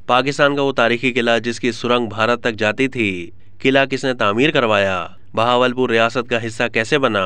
पाकिस्तान का वो तारीखी किला जिसकी सुरंग भारत तक जाती थी, किला किसने तामीर करवाया, बहावलपुर रियासत का हिस्सा कैसे बना,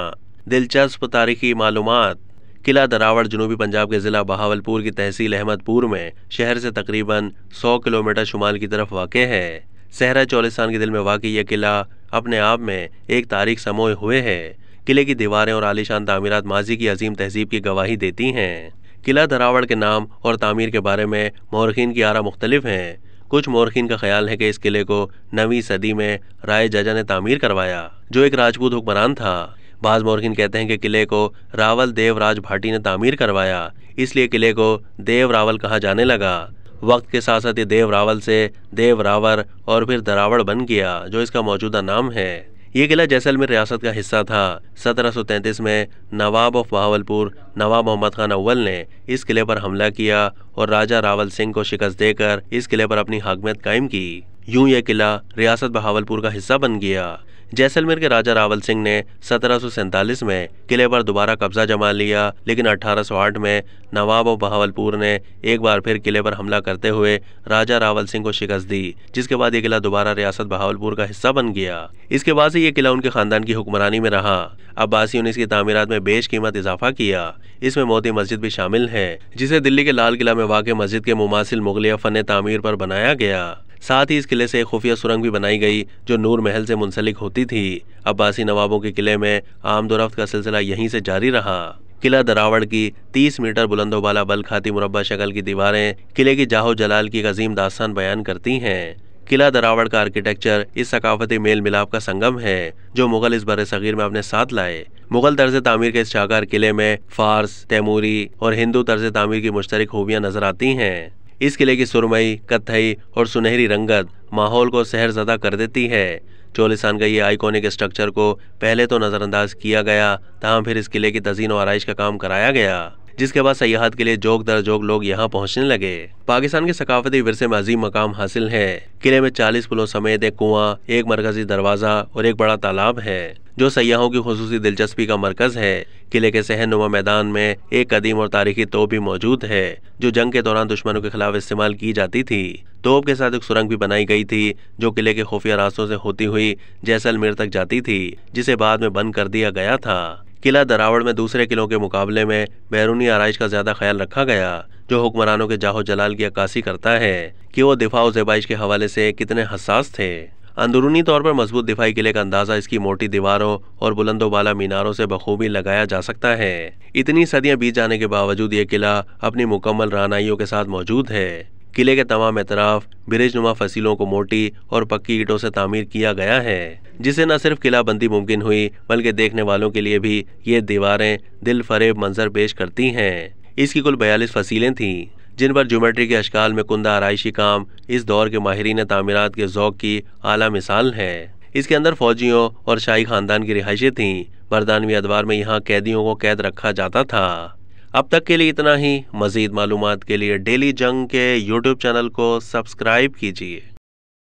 दिलचस्प तारीखी मालूमात। किला दरावड़ जनूबी पंजाब के जिला बहावलपुर की तहसील अहमदपुर में शहर से तकरीबन 100 किलोमीटर शुमाल की तरफ वाक़ है। सहरा चोलिस्तान के दिल में वाक़ यह किला अपने आप में एक तारीख समोए हुए है। किले की दीवारें और आलीशान तामीरात माजी की अजीम तहजीब की गवाही देती हैं। किला दरावड़ के नाम और तामीर के बारे में मौरखीन की आरा मुख्तलिफ हैं। कुछ मौरखीन का ख्याल है कि इस किले को 9वीं सदी में राय जजा ने तामीर करवाया, जो एक राजपूत हुक्मरान था। बाज़ मौरखीन कहते हैं कि किले को रावल देव राज भाटी ने तामीर करवाया, इसलिए किले को देव रावल कहा जाने लगा। वक्त के साथ साथ ये देव रावल से देव रावर और फिर दरावड़ बन गया, जो इसका मौजूदा नाम है। ये किला जैसलमेर रियासत का हिस्सा था। 1733 में नवाब ऑफ बहावलपुर नवाब मोहम्मद खान अव्वल ने इस किले पर हमला किया और राजा रावल सिंह को शिकस्त देकर इस किले पर अपनी हाकमियत कायम की। यूं यह किला रियासत बहावलपुर का हिस्सा बन गया। जैसलमेर के राजा रावल सिंह ने 1747 में किले पर दोबारा कब्जा जमा लिया, लेकिन 1808 में नवाब ऑफ बहावलपुर ने एक बार फिर किले पर हमला करते हुए राजा रावल सिंह को शिकस्त दी, जिसके बाद ये किला दोबारा रियासत बहावलपुर का हिस्सा बन गया। इसके बाद से ये किला उनके खानदान की हुक्मरानी में रहा। अब्बासियों ने इसकी तामीरात में बेशकीमत इजाफा किया। इसमें मोती मस्जिद भी शामिल है, जिसे दिल्ली के लाल किला में वाक़ मस्जिद के मुमासिल मुगलिया फन तामीर पर बनाया गया। साथ ही इस किले से एक खुफिया सुरंग भी बनाई गई, जो नूर महल से मुंसलिक होती थी। अब्बासी नवाबों के किले में आमदोरफ्त का सिलसिला यहीं से जारी रहा। किला दरावड़ की 30 मीटर बुलंदोबाला बल खाती मुरब्बा शक्ल की दीवारें किले की जाहो जलाल की एक अजीम दास्तान बयान करती हैं। किला दरावड़ का आर्किटेक्चर इस सकाफती मेल मिलाप का संगम है, जो मुगल इस बर सगीर में अपने साथ लाए। मुगल तर्ज तामीर के इस शाहकार किले में फारस, तैमूरी और हिंदू तर्ज तामीर की मुश्तरक खूबियां नजर आती हैं। इस किले की सुरमई, कत्थई और सुनहरी रंगत माहौल को सहरज़दा कर देती है। चोलिस्तान का ये आइकॉनिक स्ट्रक्चर को पहले तो नज़रअंदाज किया गया, तमाम फिर इस किले की तज़ीन और आराइश का काम कराया गया, जिसके बाद सयाहत के लिए जोग दर जोग लोग यहाँ पहुँचने लगे। पाकिस्तान के सकाफती विरसे में अजीम मकाम हासिल है। किले में 40 पुलों समेत एक कुआं, एक मरकजी दरवाज़ा और एक बड़ा तालाब है, जो सयाहों की खुसूसी दिलचस्पी का मरकज है। किले के सहनुमा मैदान में एक कदीम और तारीखी तोप भी मौजूद है, जो जंग के दौरान दुश्मनों के खिलाफ इस्तेमाल की जाती थी। तोप के साथ एक सुरंग भी बनाई गई थी, जो किले के खुफिया रास्तों से होती हुई जैसलमेर तक जाती थी, जिसे बाद में बंद कर दिया गया था। किला दरावड़ में दूसरे किलों के मुकाबले में बैरूनी आराइश का ज्यादा ख्याल रखा गया, जो हुक्मरानों के जाहो जलाल की अक्कासी करता है कि वो दिफा और ज़ेबाइश के हवाले से कितने हसास थे। अंदरूनी तौर पर मजबूत दिफाई किले का अंदाजा इसकी मोटी दीवारों और बुलंदोबाला मीनारों से बखूबी लगाया जा सकता है। इतनी सदियां बीत जाने के बावजूद ये किला अपनी मुकम्मल रानाइयों के साथ मौजूद है। किले के तमाम एतराफ बिरिजनुमा फसीलों को मोटी और पक्की ईंटों से तामीर किया गया है, जिससे न सिर्फ किलाबंदी मुमकिन हुई, बल्कि देखने वालों के लिए भी ये दीवारें दिल फरेब मंजर पेश करती हैं। इसकी कुल 42 फसीलें थीं, जिन पर ज्योमेट्री के अशकाल में कुंदा आराइशी काम इस दौर के माहिरीन तामीरात के ज़ौक़ की आला मिसाल है। इसके अंदर फौजियों और शाही खानदान की रिहाइशें थीं। बरतानवी अदवार में यहाँ कैदियों को कैद रखा जाता था। अब तक के लिए इतना ही। मज़ीद मालूमात के लिए डेली जंग के यूट्यूब चैनल को सब्सक्राइब कीजिए।